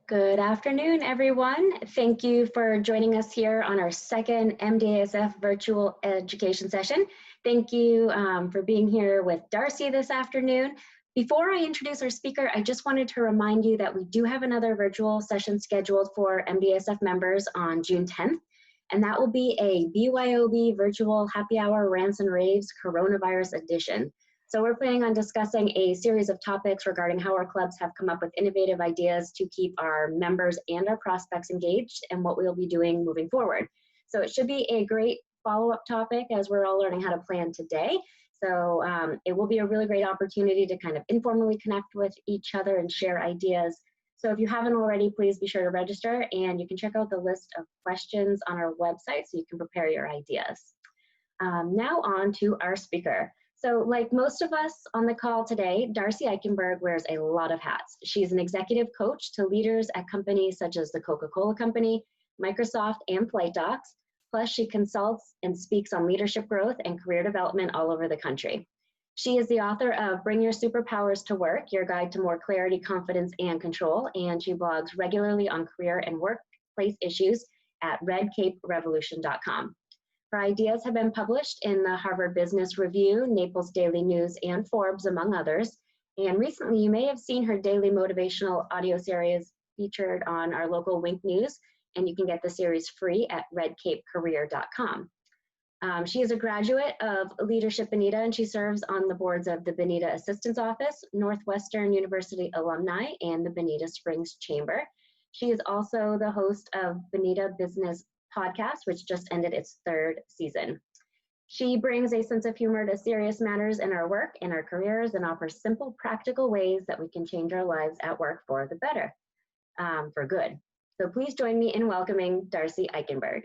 Good afternoon, everyone. Thank you for joining us here on our second MDASF virtual education session. Thank you for being here with Darcy this afternoon. Before I introduce our speaker, I just wanted to remind you that we do have another virtual session scheduled for MDASF members on June 10th, and that will be a BYOB virtual happy hour rants and raves coronavirus edition. So we're planning on discussing a series of topics regarding how our clubs have come up with innovative ideas to keep our members and our prospects engaged and what we'll be doing moving forward. So it should be a great follow-up topic as we're all learning how to plan today. So it will be a really great opportunity to kind of informally connect with each other and share ideas. So if you haven't already, please be sure to register, and you can check out the list of questions on our website so you can prepare your ideas. Now on to our speaker. So like most of us on the call today, Darcy Eichenberg wears a lot of hats. She's an executive coach to leaders at companies such as the Coca-Cola Company, Microsoft, and FlightDocs. Plus, she consults and speaks on leadership growth and career development all over the country. She is the author of Bring Your Superpowers to Work, Your Guide to More Clarity, Confidence, and Control, and she blogs regularly on career and workplace issues at redcaperevolution.com. Her ideas have been published in the Harvard Business Review, Naples Daily News, and Forbes, among others. And recently, you may have seen her daily motivational audio series featured on our local Wink News, and you can get the series free at redcapecareer.com. She is a graduate of Leadership Bonita, and she serves on the boards of the Bonita Assistance Office, Northwestern University Alumni, and the Bonita Springs Chamber. She is also the host of Bonita Business Podcast, which just ended its third season. She brings a sense of humor to serious matters in our work and our careers and offers simple, practical ways that we can change our lives at work for the better, for good. So please join me in welcoming Darcy Eichenberg.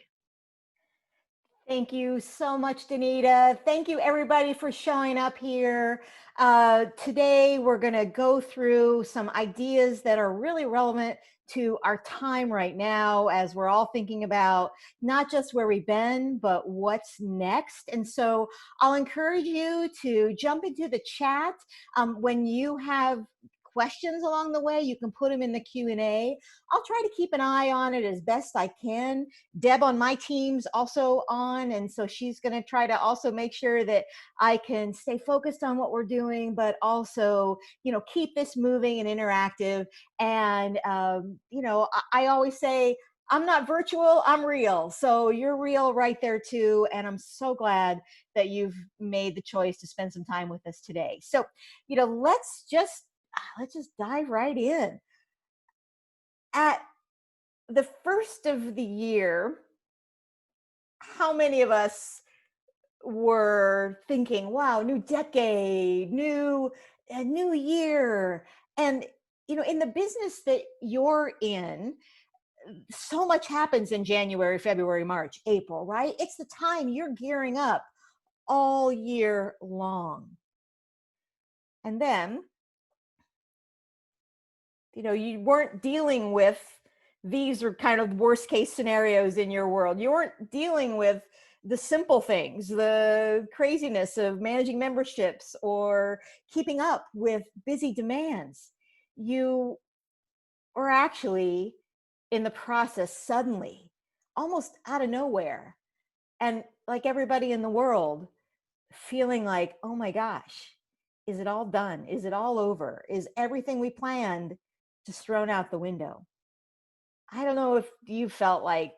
Thank you so much, Danita. Thank you, everybody, for showing up here. Today, we're going to go through some ideas that are really relevant to our time right now as we're all thinking about not just where we've been, but what's next. And so I'll encourage you to jump into the chat. When you have questions along the way, you can put them in the Q&A. I'll try to keep an eye on it as best I can. Deb on my team's also on, and so she's going to try to also make sure that I can stay focused on what we're doing, but also, keep this moving and interactive. And, I always say, I'm not virtual, I'm real. So you're real right there too. And I'm so glad that you've made the choice to spend some time with us today. So, let's just dive right in. At the first of the year, how many of us were thinking, wow, new decade, new year? And, in the business that you're in, so much happens in January, February, March, April, right? It's the time you're gearing up all year long. And then, you weren't dealing with, these are kind of worst case scenarios in your world. You weren't dealing with the simple things, the craziness of managing memberships or keeping up with busy demands. You were actually in the process suddenly, almost out of nowhere. And like everybody in the world, feeling like, oh my gosh, is it all done? Is it all over? Is everything we planned just thrown out the window? I don't know if you felt like,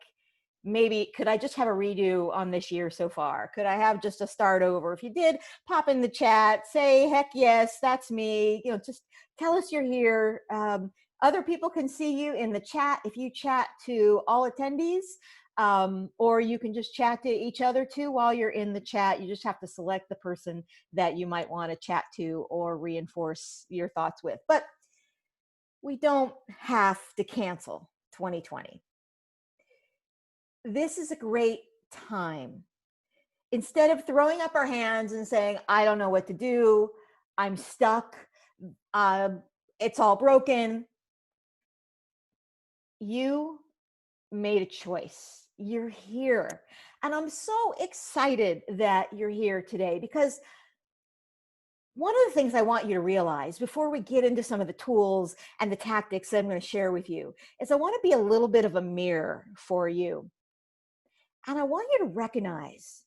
maybe could I just have a redo on this year so far? Could I have just a start over? If you did, pop in the chat, say, heck yes, that's me. Just tell us you're here. Other people can see you in the chat if you chat to all attendees, or you can just chat to each other too while you're in the chat. You just have to select the person that you might want to chat to or reinforce your thoughts with. But we don't have to cancel 2020. This is a great time. Instead of throwing up our hands and saying, I don't know what to do, I'm stuck, it's all broken, you made a choice. You're here. And I'm so excited that you're here today because one of the things I want you to realize before we get into some of the tools and the tactics that I'm going to share with you is I want to be a little bit of a mirror for you. And I want you to recognize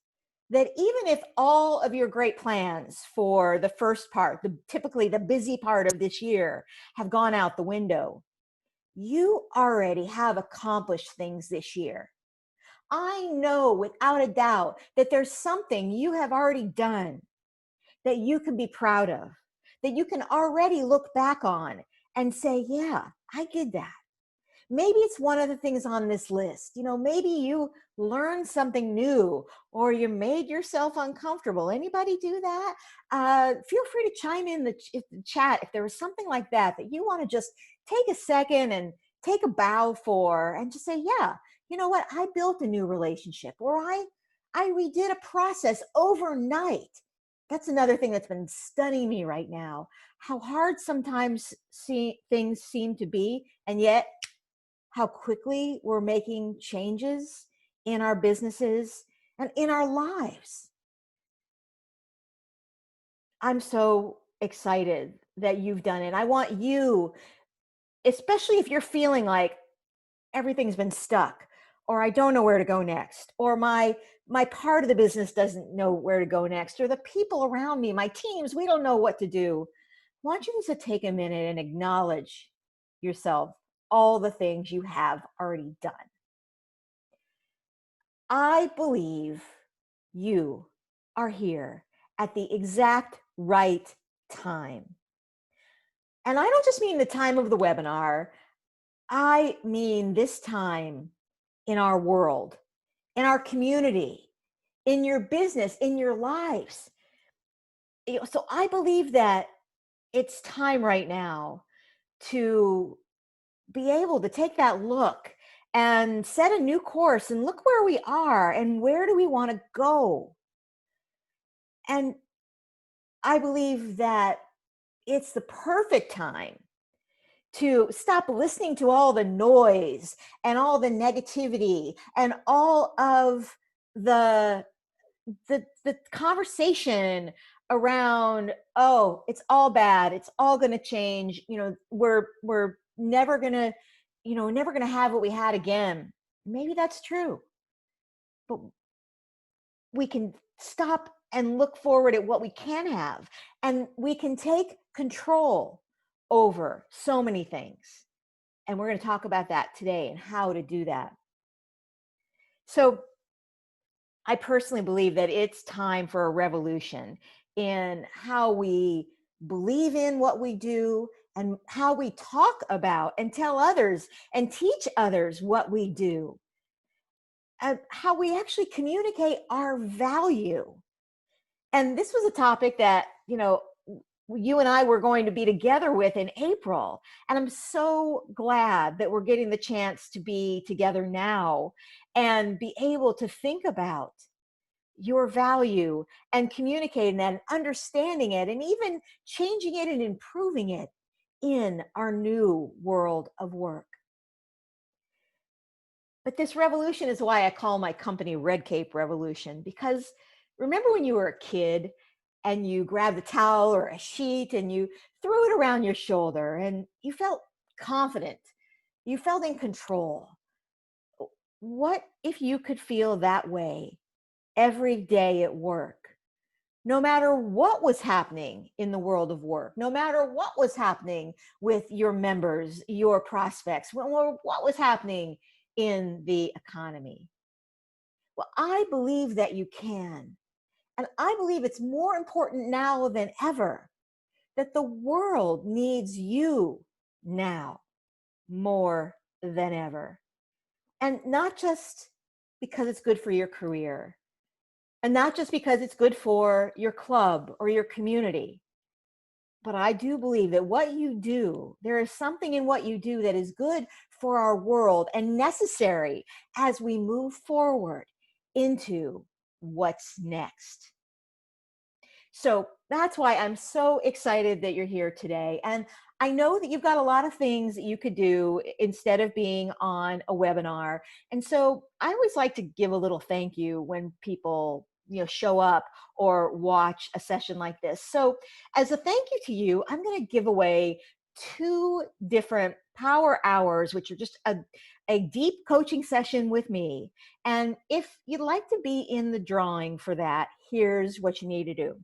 that even if all of your great plans for the first part, typically the busy part of this year, have gone out the window, you already have accomplished things this year. I know without a doubt that there's something you have already done that you can be proud of, that you can already look back on and say, yeah, I did that. Maybe it's one of the things on this list. Maybe you learned something new or you made yourself uncomfortable. Anybody do that? Feel free to chime in the chat if there was something like that you want to just take a second and take a bow for and just say, yeah, you know what? I built a new relationship, or I redid a process overnight. That's another thing that's been stunning me right now. How hard sometimes things seem to be, and yet how quickly we're making changes in our businesses and in our lives. I'm so excited that you've done it. I want you, especially if you're feeling like everything's been stuck, or I don't know where to go next, or my part of the business doesn't know where to go next, or the people around me, my teams, we don't know what to do. I want you to take a minute and acknowledge yourself, all the things you have already done. I believe you are here at the exact right time. And I don't just mean the time of the webinar. I mean this time in our world, in our community, in your business, in your lives. So I believe that it's time right now to be able to take that look and set a new course and look where we are and where do we want to go. And I believe that it's the perfect time to stop listening to all the noise and all the negativity and all of the conversation around, oh, it's all bad, it's all going to change, we're never going to have what we had again. Maybe that's true, but we can stop and look forward at what we can have, and we can take control over so many things. And we're going to talk about that today and how to do that. So I personally believe that it's time for a revolution in how we believe in what we do and how we talk about and tell others and teach others what we do, and how we actually communicate our value. And this was a topic that, you and I were going to be together with in April. And I'm so glad that we're getting the chance to be together now and be able to think about your value and communicating that and understanding it and even changing it and improving it in our new world of work. But this revolution is why I call my company Red Cape Revolution, because remember when you were a kid and you grabbed a towel or a sheet and you threw it around your shoulder and you felt confident, you felt in control? What if you could feel that way every day at work? No matter what was happening in the world of work, no matter what was happening with your members, your prospects, what was happening in the economy. Well, I believe that you can. And I believe it's more important now than ever that the world needs you now more than ever. And not just because it's good for your career, and not just because it's good for your club or your community, but I do believe that what you do, there is something in what you do that is good for our world and necessary as we move forward into what's next. So that's why I'm so excited that you're here today. And I know that you've got a lot of things that you could do instead of being on a webinar. And so I always like to give a little thank you when people show up or watch a session like this. So as a thank you to you, I'm going to give away 2 different power hours, which are just a deep coaching session with me. And if you'd like to be in the drawing for that, here's what you need to do.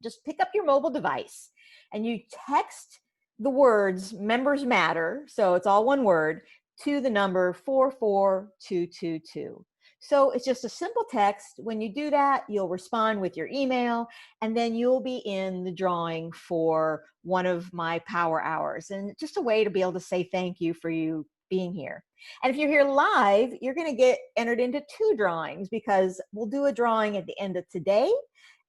Just pick up your mobile device and you text the words members matter, so it's all one word, to the number 44222. So it's just a simple text. When you do that, you'll respond with your email, and then you'll be in the drawing for one of my power hours. And just a way to be able to say thank you for you being here. And if you're here live, you're going to get entered into 2 drawings, because we'll do a drawing at the end of today,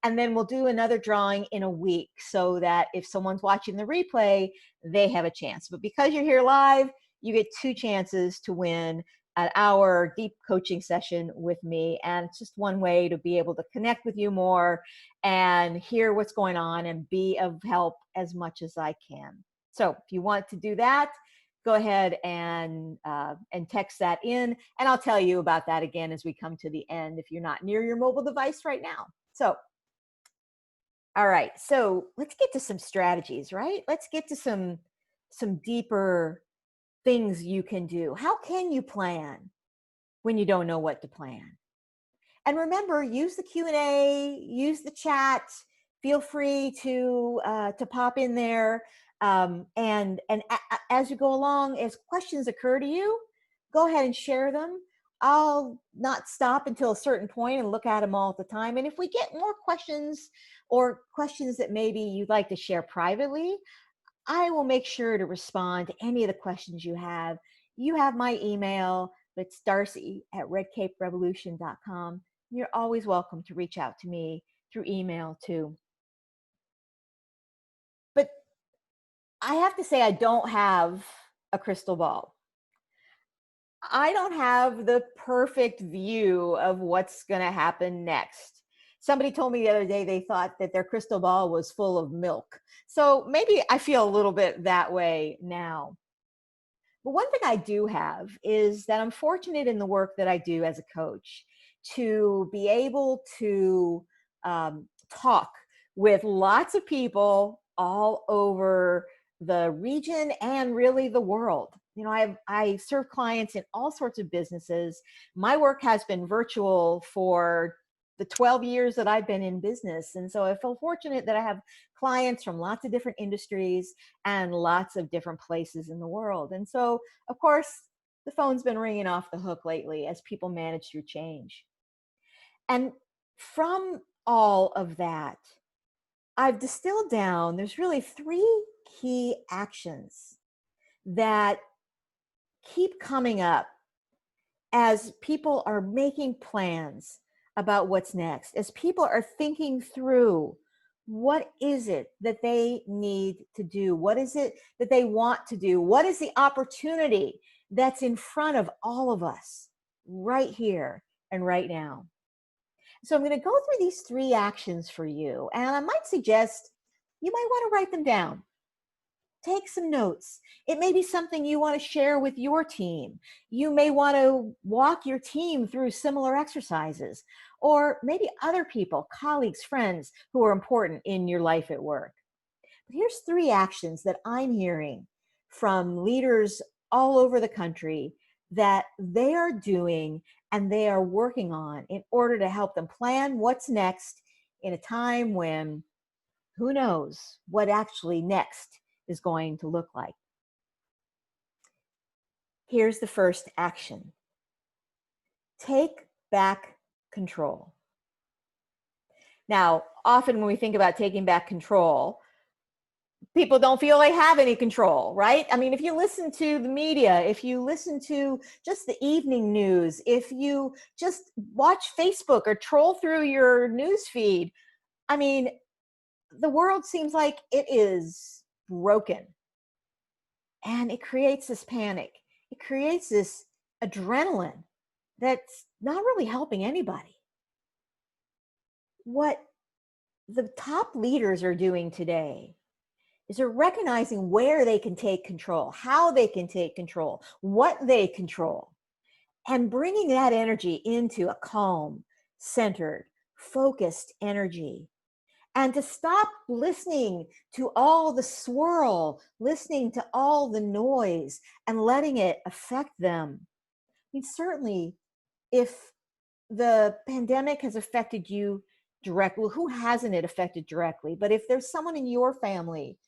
and then we'll do another drawing in a week, so that if someone's watching the replay, they have a chance. But because you're here live, you get 2 chances to win an hour deep coaching session with me. And it's just one way to be able to connect with you more and hear what's going on and be of help as much as I can. So if you want to do that, go ahead and text that in, and I'll tell you about that again as we come to the end if you're not near your mobile device right now. So, all right, so let's get to some strategies, right? Let's get to some deeper things you can do. How can you plan when you don't know what to plan? And remember, use the Q&A, use the chat. Feel free to pop in there. And as you go along, as questions occur to you, go ahead and share them. I'll not stop until a certain point and look at them all at the time. And if we get more questions, or questions that maybe you'd like to share privately, I will make sure to respond to any of the questions you have. You have my email. It's darcy@redcaperevolution.com. You're always welcome to reach out to me through email too. But I have to say, I don't have a crystal ball. I don't have the perfect view of what's going to happen next. Somebody told me the other day they thought that their crystal ball was full of milk. So maybe I feel a little bit that way now. But one thing I do have is that I'm fortunate in the work that I do as a coach to be able to talk with lots of people all over the region and really the world. I serve clients in all sorts of businesses. My work has been virtual for the 12 years that I've been in business. And so I feel fortunate that I have clients from lots of different industries and lots of different places in the world. And so, of course, the phone's been ringing off the hook lately as people manage through change. And from all of that, I've distilled down, there's really 3 key actions that keep coming up as people are making plans about what's next, as people are thinking through what is it that they need to do, what is it that they want to do, what is the opportunity that's in front of all of us right here and right now. So I'm going to go through these 3 actions for you, and I might suggest you might want to write them down. Take some notes. It may be something you want to share with your team. You may want to walk your team through similar exercises, or maybe other people, colleagues, friends who are important in your life at work. But here's 3 actions that I'm hearing from leaders all over the country that they are doing and they are working on in order to help them plan what's next in a time when who knows what actually next is going to look like. Here's the first action. Take back control. Now, often when we think about taking back control, people don't feel they have any control, right? I mean, if you listen to the media, if you listen to just the evening news, if you just watch Facebook or troll through your news feed, I mean, the world seems like it is broken. And it creates this panic. It creates this adrenaline that's not really helping anybody. What the top leaders are doing today is they're recognizing where they can take control, how they can take control, what they control, and bringing that energy into a calm, centered, focused energy, and to stop listening to all the swirl, listening to all the noise, and letting it affect them. I mean, certainly, if the pandemic has affected you directly, well, who hasn't it affected directly? But if there's someone in your family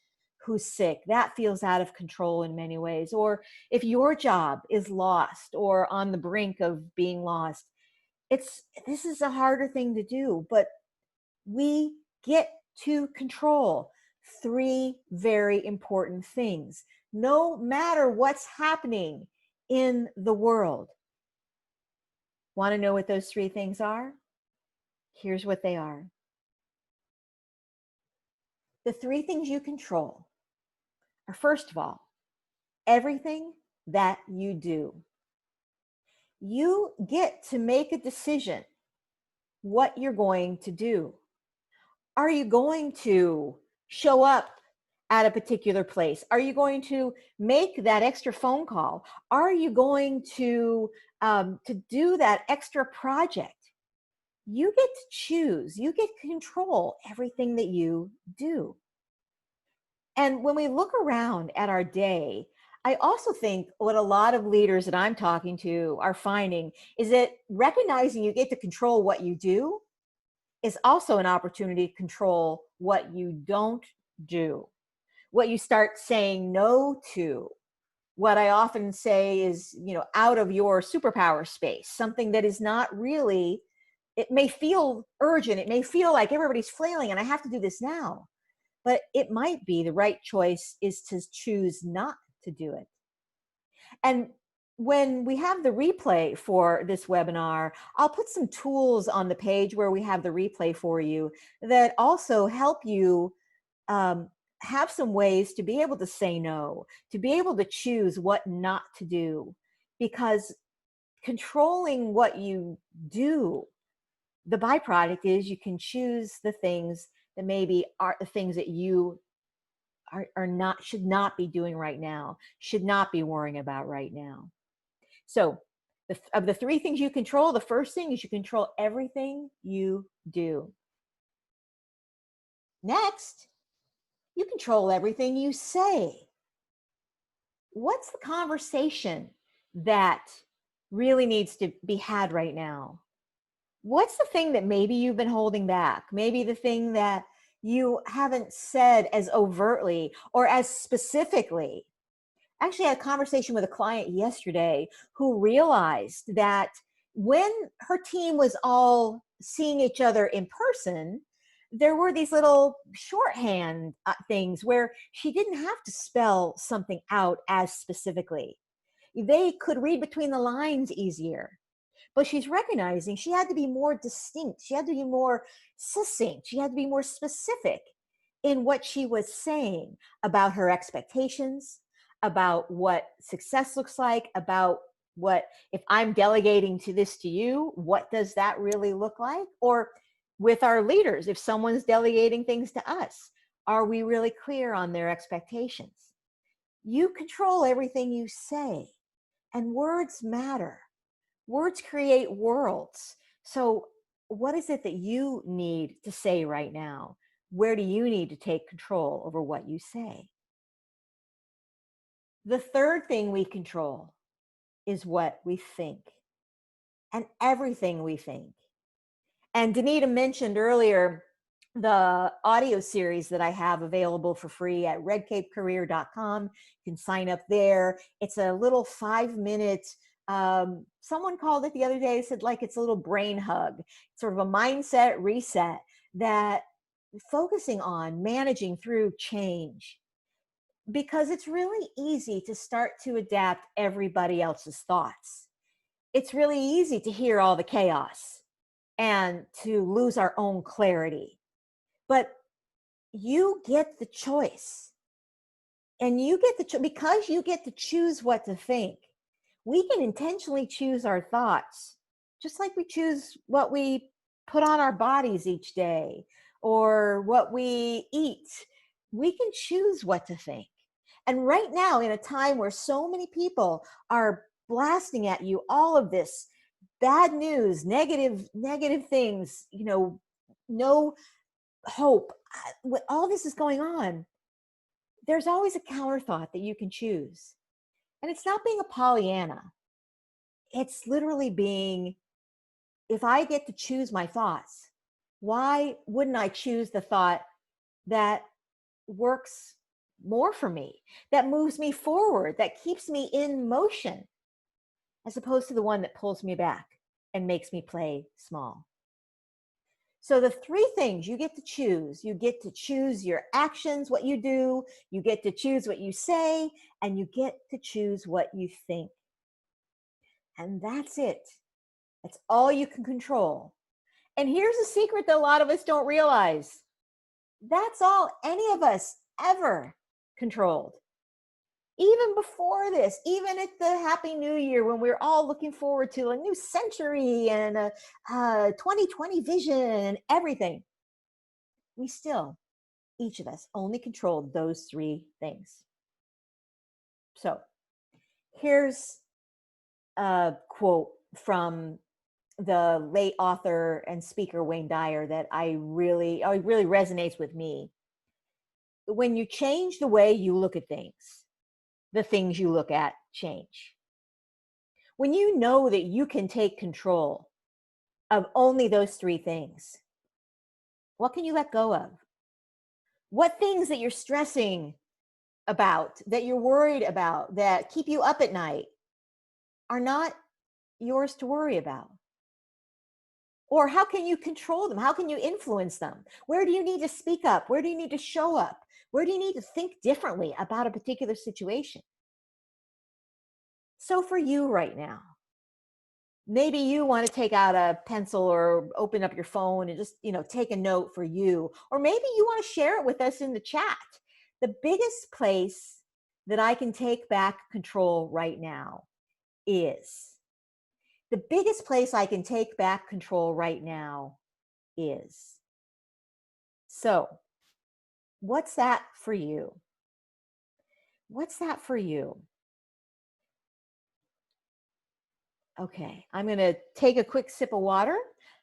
who's sick, that feels out of control in many ways. Or if your job is lost or on the brink of being lost, this is a harder thing to do, but we get to control three very important things, no matter what's happening in the world. Want to know what those three things are? Here's what they are. The three things you control are, first of all, everything that you do. You get to make a decision what you're going to do. Are you going to show up at a particular place? Are you going to make that extra phone call? Are you going to do that extra project? You get to choose. You get to control everything that you do. And when we look around at our day, I also think what a lot of leaders that I'm talking to are finding is that recognizing you get to control what you do is also an opportunity to control what you don't do, what you start saying no to. What I often say is, out of your superpower space, something that is not really, it may feel urgent. It may feel like everybody's flailing and I have to do this now, but it might be the right choice is to choose not to do it. And when we have the replay for this webinar, I'll put some tools on the page where we have the replay for you that also help you have some ways to be able to say no, to be able to choose what not to do. Because controlling what you do, the byproduct is you can choose the things that maybe are the things that you are not, should not be doing right now, should not be worrying about right now. So of the three things you control, the first thing is you control everything you do. Next, you control everything you say. What's the conversation that really needs to be had right now? What's the thing that maybe you've been holding back? Maybe the thing that you haven't said as overtly or as specifically. Actually, I had a conversation with a client yesterday who realized that when her team was all seeing each other in person, there were these little shorthand things where she didn't have to spell something out as specifically. They could read between the lines easier. But she's recognizing she had to be more distinct. She had to be more succinct. She had to be more specific in what she was saying about her expectations, about what success looks like, about what, if I'm delegating this to you, what does that really look like? Or with our leaders, if someone's delegating things to us, are we really clear on their expectations? You control everything you say, and words matter. Words create worlds. So what is it that you need to say right now? Where do you need to take control over what you say? The third thing we control is what we think, and everything we think. And Danita mentioned earlier the audio series that I have available for free at redcapecareer.com. You can sign up there. It's a little 5-minute, someone called it the other day, said like it's a little brain hug, sort of a mindset reset that focusing on managing through change. Because it's really easy to start to adapt everybody else's thoughts. It's really easy to hear all the chaos and to lose our own clarity. But you get the choice. And you get because you get to choose what to think. We can intentionally choose our thoughts, just like we choose what we put on our bodies each day or what we eat. We can choose what to think. And right now, in a time where so many people are blasting at you all of this bad news, negative things, no hope, when all this is going on, there's always a counter thought that you can choose. And it's not being a Pollyanna. It's literally being, if I get to choose my thoughts, why wouldn't I choose the thought that works more for me, that moves me forward, that keeps me in motion, as opposed to the one that pulls me back and makes me play small? So the three things you get to choose your actions, what you do, you get to choose what you say, and you get to choose what you think. And that's it. That's all you can control. And here's a secret that a lot of us don't realize. That's all any of us ever controlled. Even before this, even at the Happy New Year, when we're all looking forward to a new century and a 2020 vision and everything, we still, each of us, only controlled those three things. So here's a quote from the late author and speaker Wayne Dyer that really resonates with me. When you change the way you look at things, the things you look at change. When you know that you can take control of only those three things, what can you let go of? What things that you're stressing about, that you're worried about, that keep you up at night are not yours to worry about? Or how can you control them? How can you influence them? Where do you need to speak up? Where do you need to show up? Where do you need to think differently about a particular situation? So for you right now, maybe you want to take out a pencil or open up your phone and just, take a note for you. Or maybe you want to share it with us in the chat. The biggest place that I can take back control right now is, the biggest place I can take back control right now is. So, what's that for you? What's that for you? Okay, I'm going to take a quick sip of water.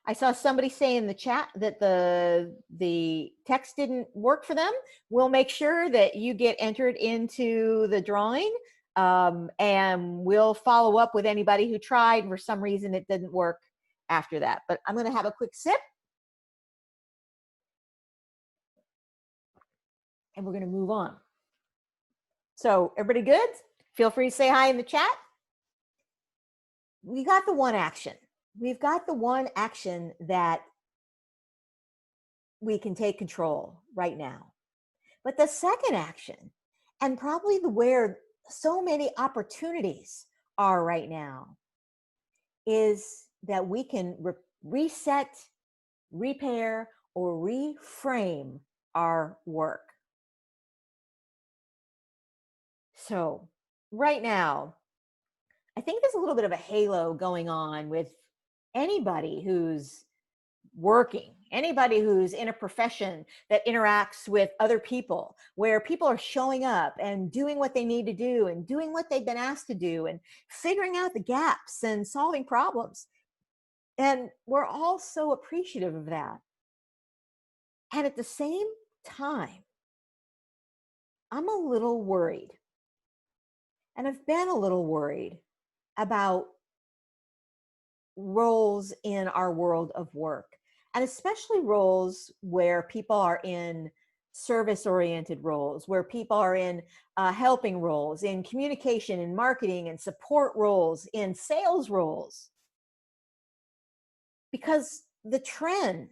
I saw somebody say in the chat that the text didn't work for them. We'll make sure that you get entered into the drawing, and we'll follow up with anybody who tried and for some reason it didn't work after that. But I'm going to have a quick sip, and we're going to move on. So everybody good? Feel free to say hi in the chat. We got the one action. We've got the one action that we can take control right now. But the second action, and probably where so many opportunities are right now, is that we can reset, repair, or reframe our work. So right now, I think there's a little bit of a halo going on with anybody who's working, anybody who's in a profession that interacts with other people, where people are showing up and doing what they need to do and doing what they've been asked to do and figuring out the gaps and solving problems. And we're all so appreciative of that. And at the same time, I'm a little worried. And I've been a little worried about roles in our world of work, and especially roles where people are in service-oriented roles, where people are in helping roles, in communication and marketing and support roles, in sales roles. Because the trend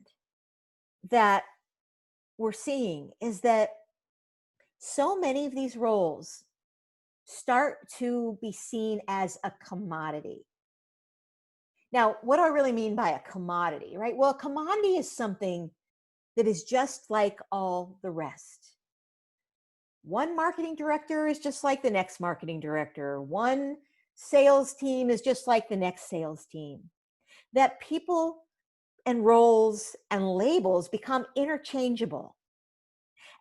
that we're seeing is that so many of these roles start to be seen as a commodity. Now, what do I really mean by a commodity, right? Well, a commodity is something that is just like all the rest. One marketing director is just like the next marketing director. One sales team is just like the next sales team. That people and roles and labels become interchangeable.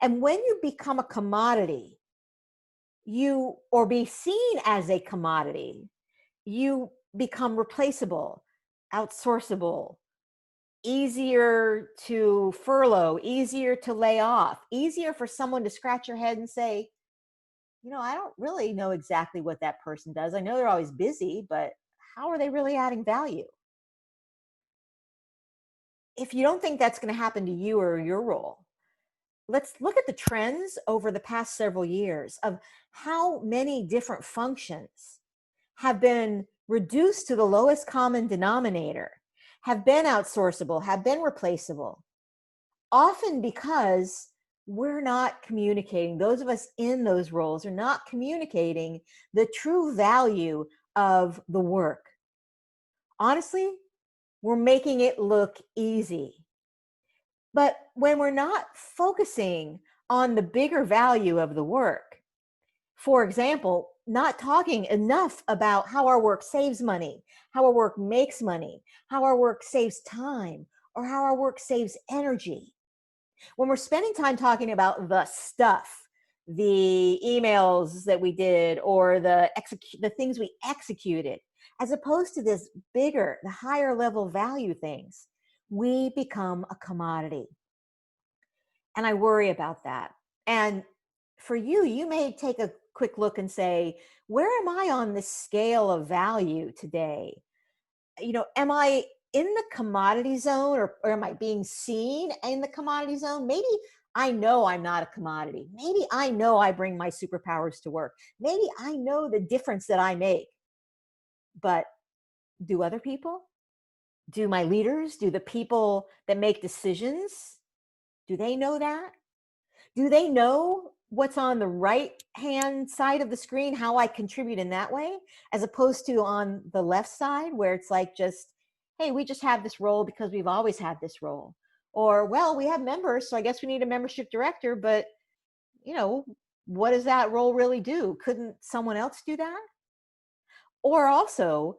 And when you become a commodity, or be seen as a commodity, you become replaceable, outsourceable, easier to furlough, easier to lay off, easier for someone to scratch your head and say, I don't really know exactly what that person does. I know they're always busy, but how are they really adding value? If you don't think that's going to happen to you or your role, let's look at the trends over the past several years of how many different functions have been reduced to the lowest common denominator, have been outsourceable, have been replaceable, often because we're not communicating. Those of us in those roles are not communicating the true value of the work. Honestly, we're making it look easy. But when we're not focusing on the bigger value of the work, for example, not talking enough about how our work saves money, how our work makes money, how our work saves time, or how our work saves energy. When we're spending time talking about the stuff, the emails that we did, or the things we executed, as opposed to this bigger, the higher level value things, we become a commodity. And I worry about that. And for you, you may take a quick look and say, where am I on this scale of value today? Am I in the commodity zone, or am I being seen in the commodity zone? Maybe I know I'm not a commodity. Maybe I know I bring my superpowers to work. Maybe I know the difference that I make. But do other people? Do my leaders? Do the people that make decisions? Do they know that? Do they know what's on the right hand side of the screen, how I contribute in that way, as opposed to on the left side where it's like just, hey, we just have this role because we've always had this role. Or, well, we have members, so I guess we need a membership director, but you know, what does that role really do? Couldn't someone else do that? Or also,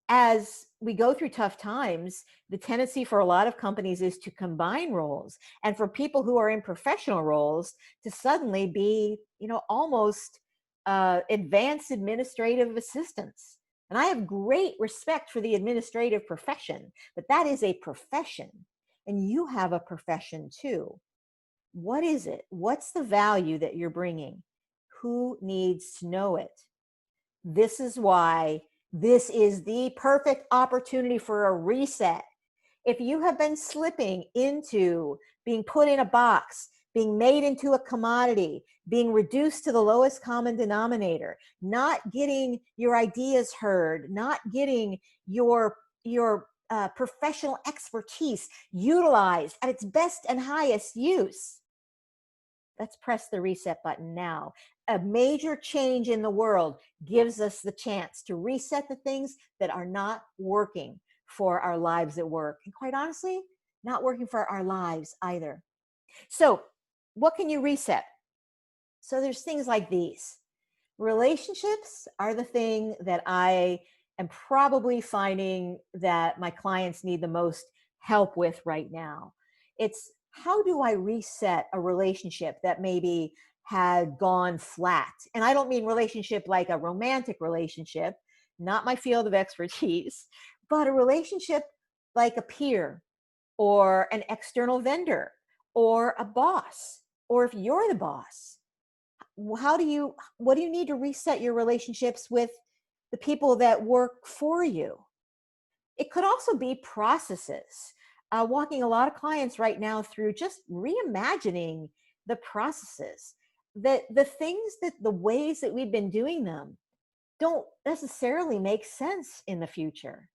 as we go through tough times, the tendency for a lot of companies is to combine roles, and for people who are in professional roles to suddenly be, almost advanced administrative assistants. And I have great respect for the administrative profession, but that is a profession, and you have a profession too. What is it? What's the value that you're bringing? Who needs to know it? This is why this is the perfect opportunity for a reset. If you have been slipping into being put in a box, being made into a commodity, being reduced to the lowest common denominator, not getting your ideas heard, not getting your professional expertise utilized at its best and highest use, let's press the reset button now. A major change in the world gives us the chance to reset the things that are not working for our lives at work. And quite honestly, not working for our lives either. So, what can you reset? So, there's things like these. Relationships are the thing that I am probably finding that my clients need the most help with right now. It's how do I reset a relationship that maybe had gone flat? And I don't mean relationship like a romantic relationship, not my field of expertise, but a relationship like a peer or an external vendor or a boss, or if you're the boss, what do you need to reset your relationships with the people that work for you? It could also be processes. Walking a lot of clients right now through just reimagining the processes, that the ways that we've been doing them don't necessarily make sense in the future.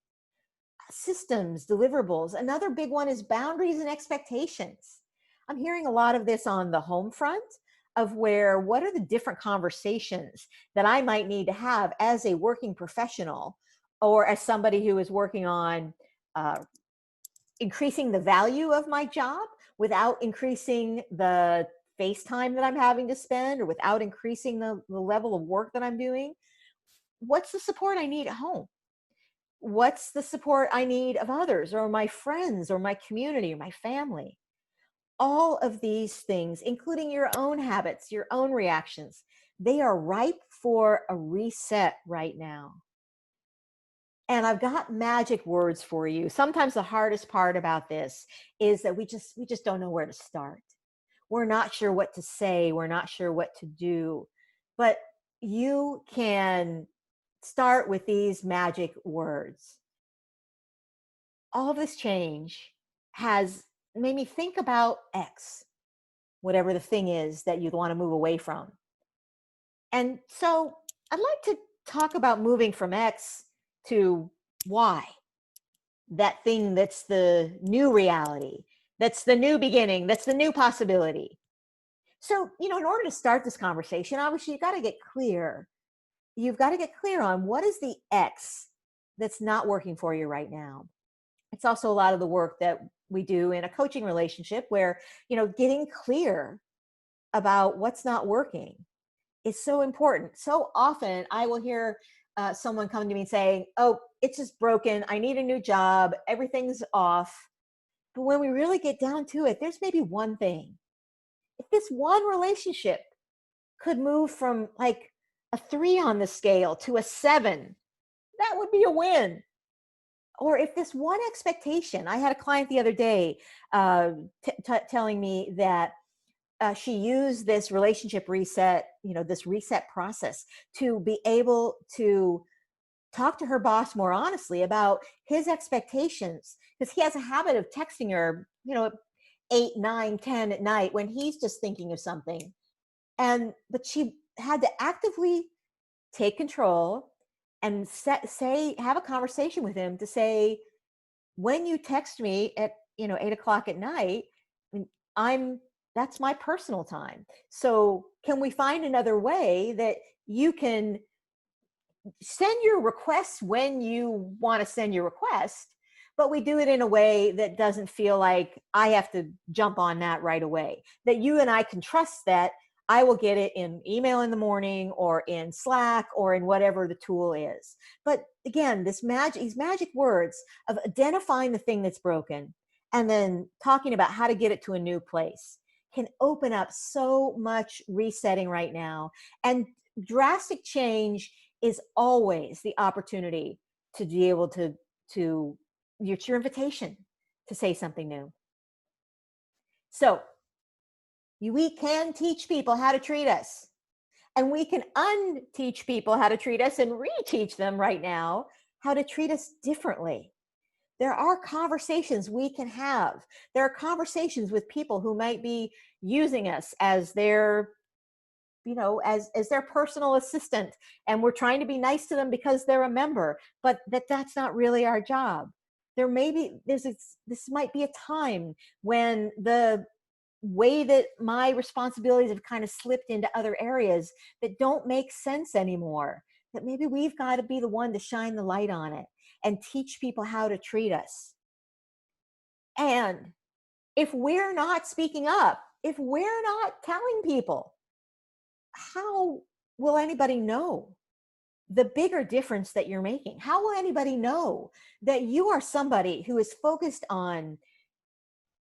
Systems, deliverables. Another big one is boundaries and expectations. I'm hearing a lot of this on the home front of what are the different conversations that I might need to have as a working professional, or as somebody who is working on uh, increasing the value of my job without increasing the face time that I'm having to spend, or without increasing the level of work that I'm doing. What's the support I need at home? What's the support I need of others, or my friends, or my community, or my family? All of these things, including your own habits, your own reactions, they are ripe for a reset right now. And I've got magic words for you. Sometimes the hardest part about this is that we just don't know where to start. We're not sure what to say. We're not sure what to do. But you can start with these magic words. All of this change has made me think about X, whatever the thing is that you'd want to move away from. And so I'd like to talk about moving from X to Y, that thing that's the new reality, that's the new beginning, that's the new possibility. So, in order to start this conversation, obviously you got to get clear. You've got to get clear on what is the X that's not working for you right now. It's also a lot of the work that we do in a coaching relationship where, getting clear about what's not working is so important. So often I will hear someone come to me and say, oh, it's just broken. I need a new job. Everything's off. But when we really get down to it, there's maybe one thing. If this one relationship could move from like a 3 on the scale to a 7, that would be a win. Or if this one expectation, I had a client the other day telling me that she used this relationship reset, this reset process to be able to talk to her boss more honestly about his expectations, because he has a habit of texting her, 8, 9, 10 at night when he's just thinking of something. But she had to actively take control and have a conversation with him to say, when you text me at 8 o'clock at night, that's my personal time. So can we find another way that you can send your requests when you want to send your request, but we do it in a way that doesn't feel like I have to jump on that right away, that you and I can trust that I will get it in email in the morning or in Slack or in whatever the tool is. But again, these magic words of identifying the thing that's broken and then talking about how to get it to a new place can open up so much resetting right now. And drastic change is always the opportunity to be able to it's your invitation to say something new. So we can teach people how to treat us, and we can unteach people how to treat us and reteach them right now how to treat us differently. There are conversations we can have. There are conversations with people who might be using us as their as their personal assistant, and we're trying to be nice to them because they're a member, but that's not really our job. This might be a time when the way that my responsibilities have kind of slipped into other areas that don't make sense anymore, that maybe we've got to be the one to shine the light on it and teach people how to treat us. And if we're not speaking up, if we're not telling people, how will anybody know the bigger difference that you're making? How will anybody know that you are somebody who is focused on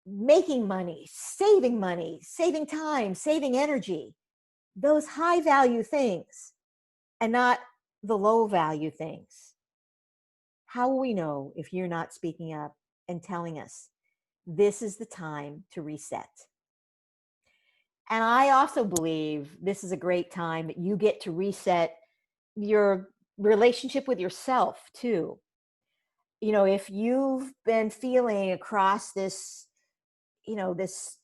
making money, saving time, saving energy, those high value things, and not the low value things? How will we know if you're not speaking up and telling us this is the time to reset? And I also believe this is a great time that you get to reset your relationship with yourself too. If you've been feeling across this, this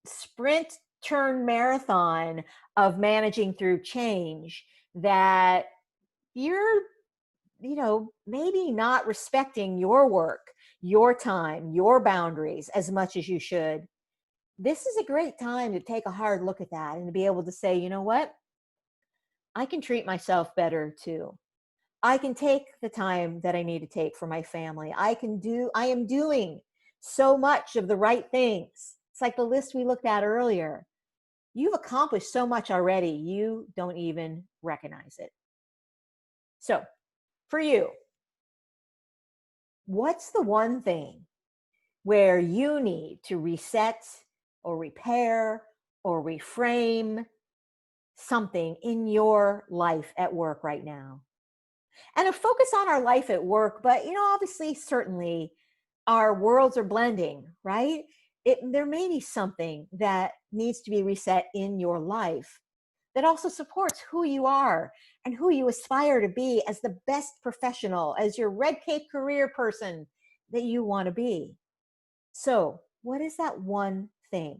sprint turn marathon of managing through change, that you're, maybe not respecting your work, your time, your boundaries as much as you should, this is a great time to take a hard look at that and to be able to say, you know what? I can treat myself better too. I can take the time that I need to take for my family. I am doing so much of the right things. It's like the list we looked at earlier. You've accomplished so much already, you don't even recognize it. So, for you, what's the one thing where you need to reset or repair or reframe something in your life at work right now? And a focus on our life at work, but obviously, certainly our worlds are blending, right? There may be something that needs to be reset in your life that also supports who you are and who you aspire to be as the best professional, as your red cape career person that you want to be. So, what is that one thing?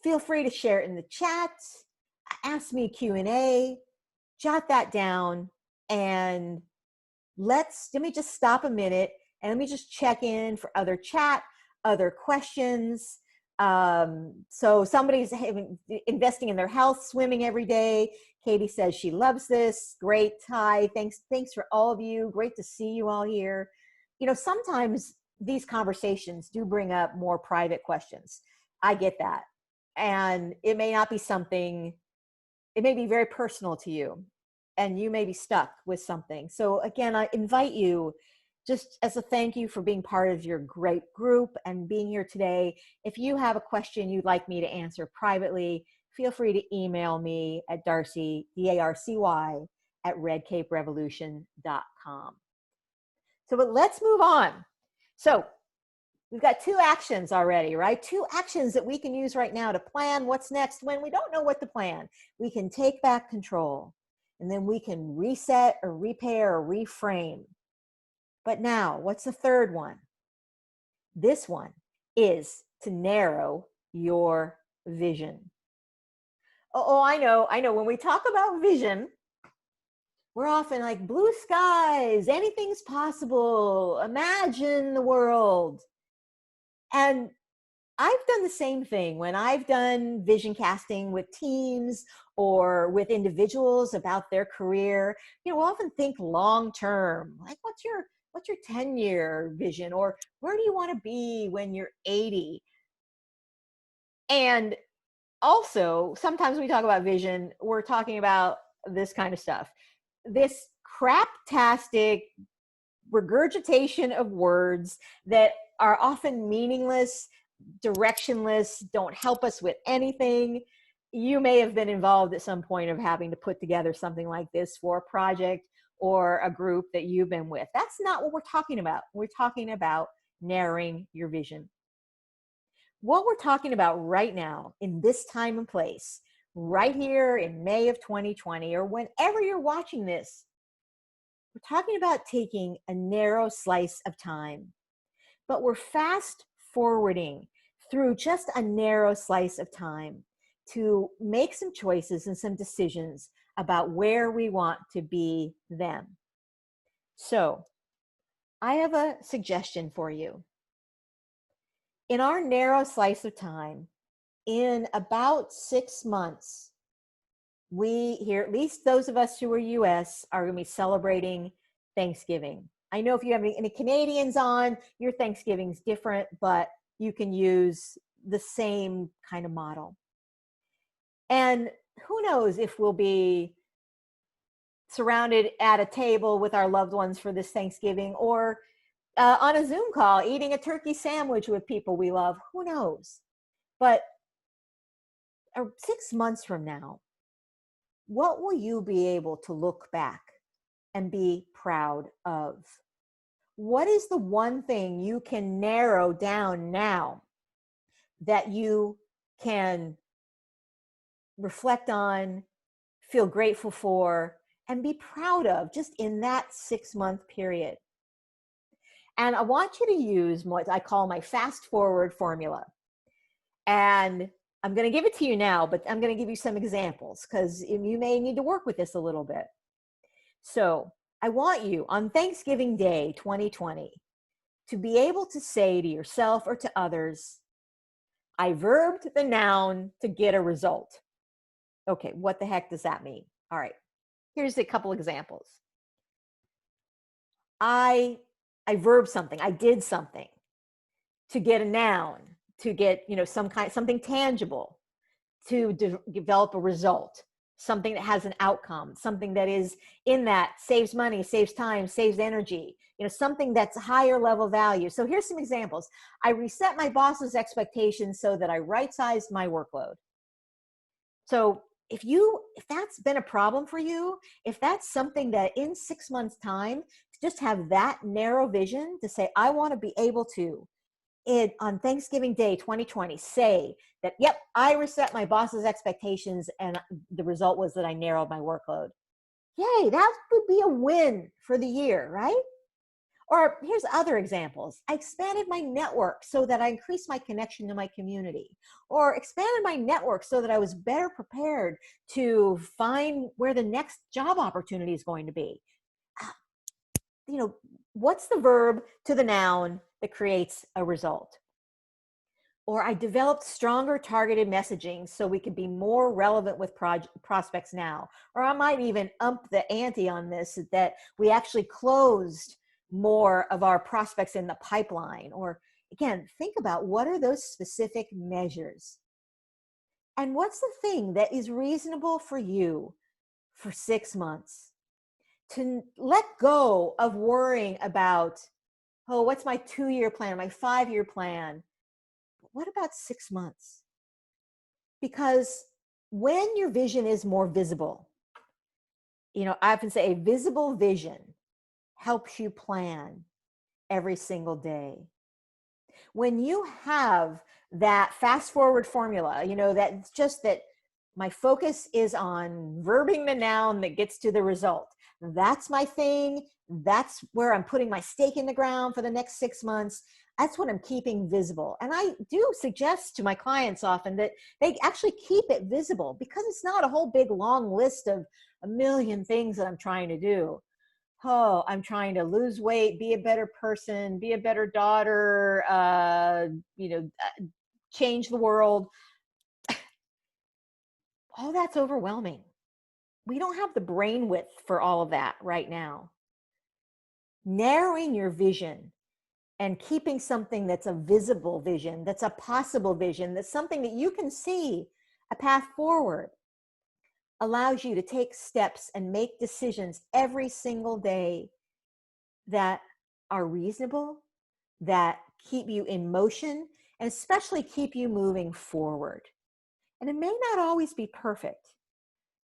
Feel free to share it in the chat, ask me Q&A, jot that down, and let me just stop a minute and let me just check in for other chat, other questions. So somebody's investing in their health, swimming every day. Katie says she loves this. Great. Hi. Thanks for all of you. Great to see you all here. Sometimes these conversations do bring up more private questions. I get that. And it may not be something, it may be very personal to you, and you may be stuck with something. So again, I invite you, just as a thank you for being part of your great group and being here today. If you have a question you'd like me to answer privately, feel free to email me at Darcy, D-A-R-C-Y, at redcaperevolution.com. But let's move on. So we've got 2 actions already, right? 2 actions that we can use right now to plan what's next when we don't know what to plan. We can take back control, and then we can reset or repair or reframe. But now, what's the third one? This one is to narrow your vision. Oh, I know. When we talk about vision, we're often like, blue skies, anything's possible, imagine the world. And I've done the same thing when I've done vision casting with teams or with individuals about their career. We'll often think long term, like what's your 10-year vision, or where do you want to be when you're 80? And also, sometimes we talk about vision, we're talking about this kind of stuff. This craptastic regurgitation of words that are often meaningless, directionless, don't help us with anything. You may have been involved at some point of having to put together something like this for a project or a group that you've been with. That's not what we're talking about. We're talking about narrowing your vision. What we're talking about right now in this time and place, right here in May of 2020, or whenever you're watching this, we're talking about taking a narrow slice of time, but we're fast forwarding through just a narrow slice of time to make some choices and some decisions about where we want to be then. So I have a suggestion for you. In our narrow slice of time, in about 6 months, we here, at least those of us who are US, are going to be celebrating Thanksgiving. I know if you have any Canadians on, your Thanksgiving's different, but you can use the same kind of model. And who knows if we'll be surrounded at a table with our loved ones for this Thanksgiving, or on a Zoom call eating a turkey sandwich with people we love. Who knows? But 6 months from now, what will you be able to look back and be proud of? What is the one thing you can narrow down now that you can reflect on, feel grateful for, and be proud of just in that 6-month period? And I want you to use what I call my fast forward formula. And I'm going to give it to you now, but I'm going to give you some examples because you may need to work with this a little bit. So I want you on Thanksgiving Day 2020 to be able to say to yourself or to others, I verbed the noun to get a result. Okay, what the heck does that mean? All right, here's a couple examples. I verbed something, I did something to get a noun, to get, something tangible, to develop a result, something that has an outcome, something that is in that saves money, saves time, saves energy, something that's higher level value. So here's some examples. I reset my boss's expectations so that I right-sized my workload. So if that's been a problem for you, if that's something that in 6 months time, to just have that narrow vision to say, I want to be able to, on Thanksgiving Day 2020, say that, yep, I reset my boss's expectations and the result was that I narrowed my workload. Yay, that would be a win for the year, right? Or here's other examples. I expanded my network so that I increased my connection to my community, or expanded my network so that I was better prepared to find where the next job opportunity is going to be. You know, what's the verb to the noun that creates a result? Or I developed stronger targeted messaging so we could be more relevant with prospects now. Or I might even ump the ante on this, that we actually closed more of our prospects in the pipeline. Or again, think about what are those specific measures? And what's the thing that is reasonable for you for 6 months? To let go of worrying about, oh, what's my 2-year plan, my 5-year plan? What about 6 months? Because when your vision is more visible, I often say a visible vision helps you plan every single day. When you have that fast forward formula, that's just that my focus is on verbing the noun that gets to the result. That's my thing. That's where I'm putting my stake in the ground for the next 6 months. That's what I'm keeping visible. And I do suggest to my clients often that they actually keep it visible, because it's not a whole big long list of a million things that I'm trying to do. Oh, I'm trying to lose weight, be a better person, be a better daughter, change the world. All that's overwhelming. We don't have the brain width for all of that right now. Narrowing your vision and keeping something that's a visible vision, that's a possible vision, that's something that you can see a path forward, allows you to take steps and make decisions every single day that are reasonable, that keep you in motion, and especially keep you moving forward. And it may not always be perfect,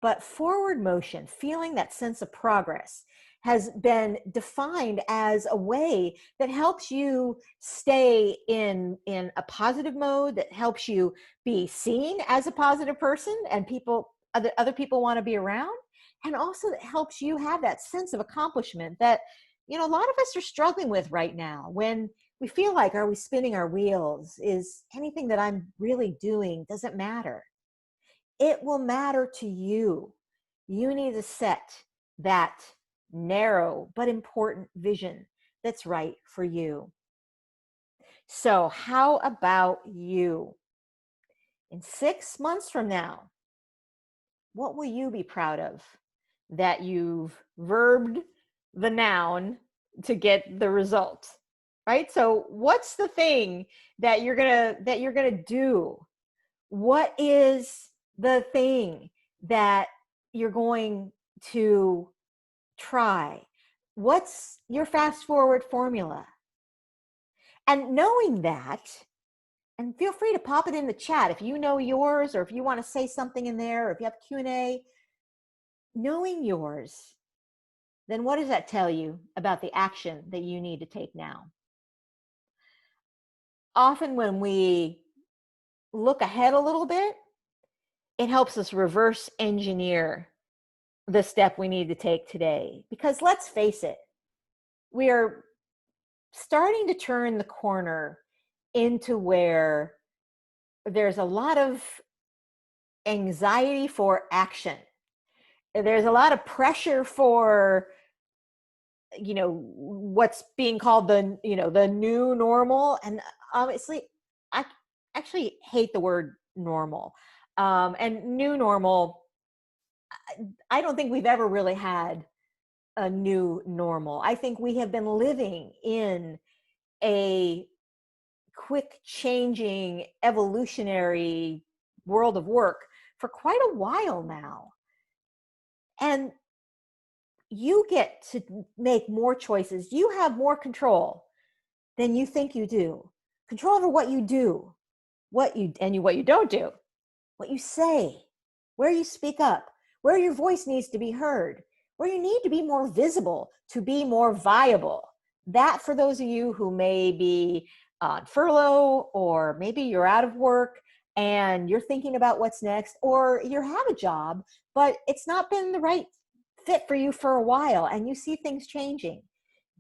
but forward motion, feeling that sense of progress, has been defined as a way that helps you stay in a positive mode, that helps you be seen as a positive person and other people want to be around, and also that helps you have that sense of accomplishment that a lot of us are struggling with right now, when we feel like, are we spinning our wheels? Is anything that I'm really doing, does it matter? It will matter to you. You need to set that narrow but important vision that's right for you. So how about you? In 6 months from now, what will you be proud of that you've verbed the noun to get the result? Right? So what's the thing that you're gonna do? What is the thing that you're going to try? What's your fast forward formula? And knowing that, and feel free to pop it in the chat if you know yours, or if you want to say something in there, or if you have Q&A, knowing yours, then what does that tell you about the action that you need to take now? Often when we look ahead a little bit, it helps us reverse engineer the step we need to take today. Because let's face it, we are starting to turn the corner into where there's a lot of anxiety for action. There's a lot of pressure for, what's being called the new normal. And obviously, I actually hate the word normal. And new normal, I don't think we've ever really had a new normal. I think we have been living in a quick changing evolutionary world of work for quite a while now. And you get to make more choices. You have more control than you think you do. Control over what you do, what you don't do, what you say, where you speak up, where your voice needs to be heard, where you need to be more visible to be more viable. That, for those of you who may be on furlough, or maybe you're out of work and you're thinking about what's next, or you have a job, but it's not been the right fit for you for a while and you see things changing.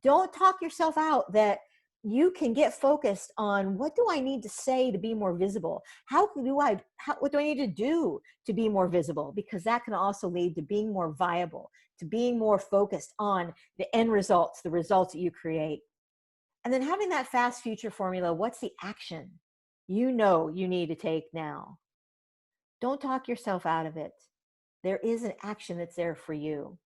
Don't talk yourself out that you can get focused on, what do I need to say to be more visible? What do I need to do to be more visible? Because that can also lead to being more viable, to being more focused on the end results, the results that you create. And then having that fast future formula, what's the action you know you need to take now? Don't talk yourself out of it. There is an action that's there for you.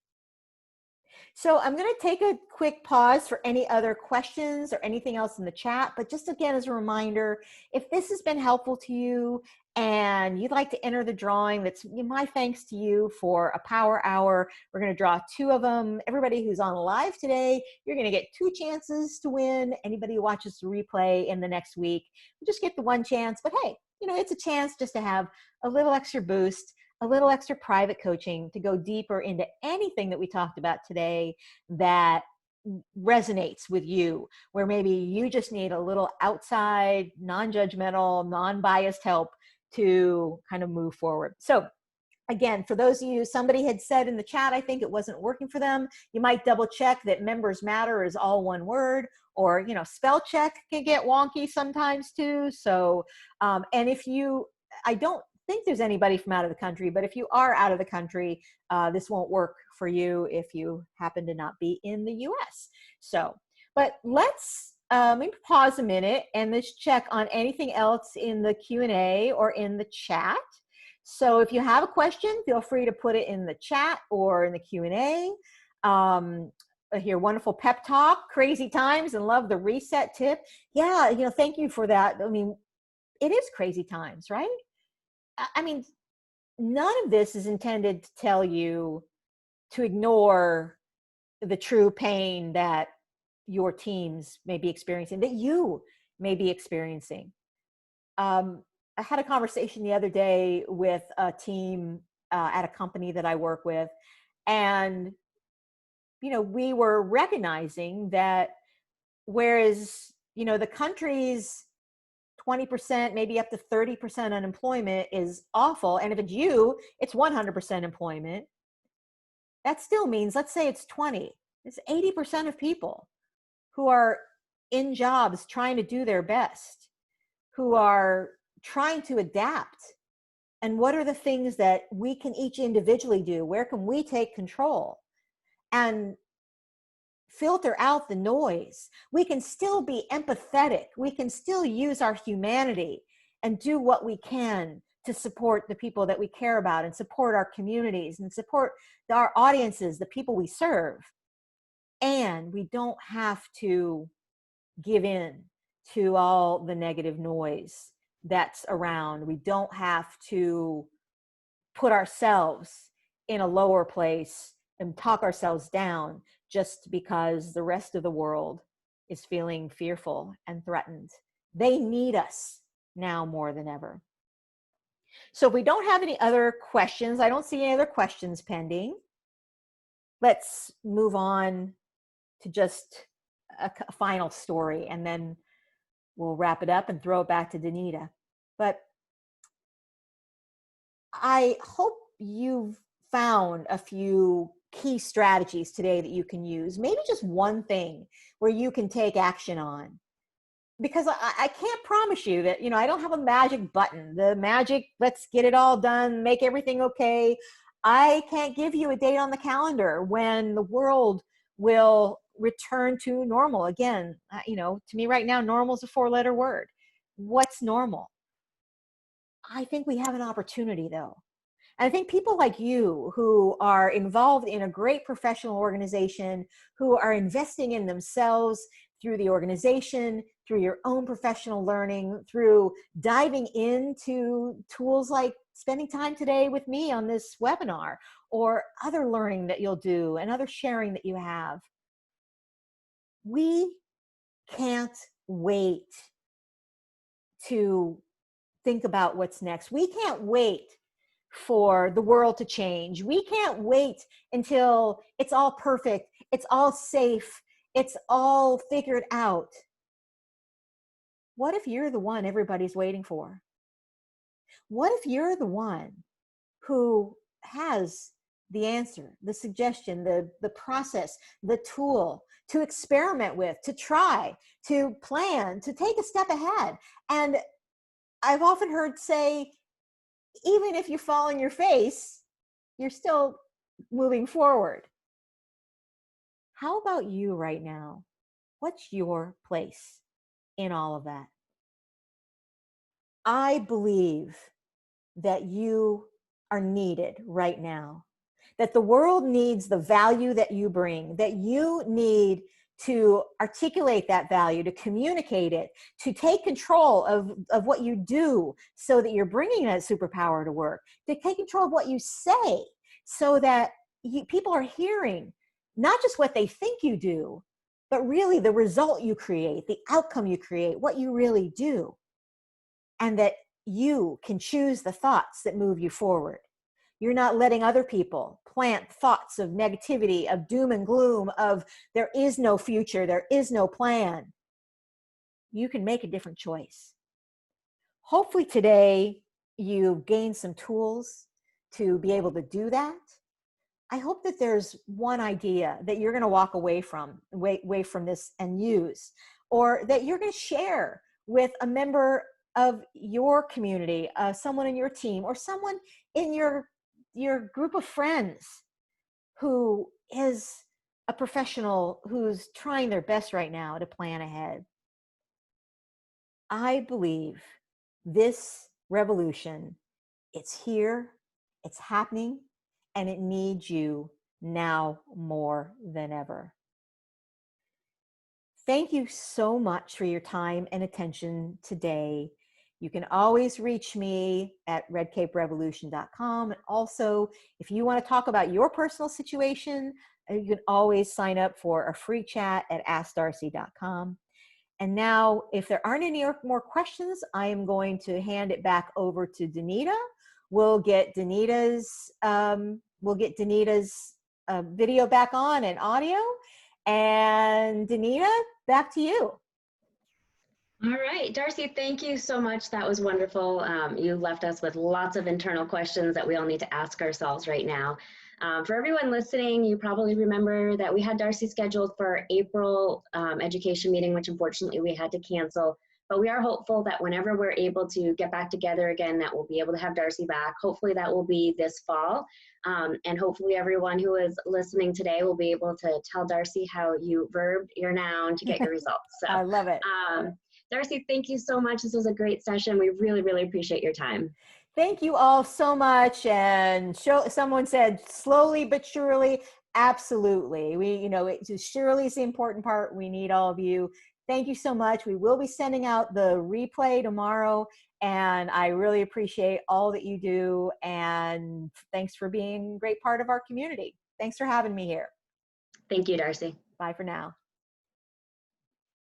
So I'm going to take a quick pause for any other questions or anything else in the chat. But just again, as a reminder, if this has been helpful to you and you'd like to enter the drawing, that's my thanks to you for a power hour. We're going to draw 2 of them. Everybody who's on live today, you're going to get 2 chances to win. Anybody who watches the replay in the next week, you just get the 1 chance. But hey, it's a chance just to have a little extra boost, a little extra private coaching to go deeper into anything that we talked about today that resonates with you, where maybe you just need a little outside, non-judgmental, non-biased help to kind of move forward. So again, for those of you, somebody had said in the chat, I think it wasn't working for them. You might double check that members matter is all one word, or, spell check can get wonky sometimes too. So, and I don't think there's anybody from out of the country, but if you are out of the country, this won't work for you if you happen to not be in the US. So, but let's maybe pause a minute and let's check on anything else in the Q&A or in the chat. So if you have a question, feel free to put it in the chat or in the Q&A. I hear wonderful pep talk, crazy times, and love the reset tip. Yeah, thank you for that. I mean, it is crazy times, right? I mean, none of this is intended to tell you to ignore the true pain that your teams may be experiencing, that you may be experiencing. I had a conversation the other day with a team at a company that I work with, and we were recognizing that whereas the country's 20%, maybe up to 30% unemployment is awful, and if it's you, it's 100% employment. That still means, let's say it's 20, it's 80% of people who are in jobs trying to do their best, who are trying to adapt. And what are the things that we can each individually do? Where can we take control and filter out the noise? We can still be empathetic. We can still use our humanity and do what we can to support the people that we care about, and support our communities, and support our audiences, the people we serve. And we don't have to give in to all the negative noise that's around. We don't have to put ourselves in a lower place and talk ourselves down just because the rest of the world is feeling fearful and threatened. They need us now more than ever. So if we don't have any other questions, I don't see any other questions pending. Let's move on to just a final story, and then we'll wrap it up and throw it back to Danita. But I hope you've found a few key strategies today that you can use, maybe just one thing where you can take action on. Because I can't promise you that, I don't have a magic button, the magic, let's get it all done, make everything okay. I can't give you a date on the calendar when the world will return to normal again. To me right now, normal is a 4-letter word. What's normal? I think we have an opportunity though. And I think people like you who are involved in a great professional organization, who are investing in themselves through the organization, through your own professional learning, through diving into tools like spending time today with me on this webinar, or other learning that you'll do and other sharing that you have. We can't wait to think about what's next. We can't wait for the world to change. We can't wait until it's all perfect, it's all safe, it's all figured out. What if you're the one everybody's waiting for? What if you're the one who has the answer, the suggestion, the process, the tool to experiment with, to try, to plan, to take a step ahead? And I've often heard say, even if you fall on your face, you're still moving forward. How about you right now? What's your place in all of that? I believe that you are needed right now, that the world needs the value that you bring, that you need to articulate that value, to communicate it, to take control of what you do so that you're bringing that superpower to work, to take control of what you say so that people are hearing not just what they think you do, but really the result you create, the outcome you create, what you really do. And that you can choose the thoughts that move you forward. You're not letting other people plant thoughts of negativity, of doom and gloom, of there is no future, there is no plan. You can make a different choice. Hopefully today you gained some tools to be able to do that. I hope that there's one idea that you're going to walk away from this and use, or that you're going to share with a member of your community, someone in your team, or someone in your group of friends who is a professional who's trying their best right now to plan ahead. I believe this revolution, it's here, it's happening, and it needs you now more than ever. Thank you so much for your time and attention today. You can always reach me at redcaperevolution.com. And also, if you want to talk about your personal situation, you can always sign up for a free chat at askdarcy.com. And now, if there aren't any more questions, I am going to hand it back over to Danita. We'll get Danita's video back on and audio. And Danita, back to you. All right, Darcy, thank you so much. That was wonderful. You left us with lots of internal questions that we all need to ask ourselves right now. For everyone listening, you probably remember that we had Darcy scheduled for our April education meeting, which unfortunately we had to cancel. But we are hopeful that whenever we're able to get back together again, that we'll be able to have Darcy back. Hopefully that will be this fall. And hopefully everyone who is listening today will be able to tell Darcy how you verbed your noun to get your results. So, I love it. Darcy, thank you so much. This was a great session. We really, really appreciate your time. Thank you all so much. And someone said slowly but surely. Absolutely. Surely is the important part. We need all of you. Thank you so much. We will be sending out the replay tomorrow. And I really appreciate all that you do. And thanks for being a great part of our community. Thanks for having me here. Thank you, Darcy. Bye for now.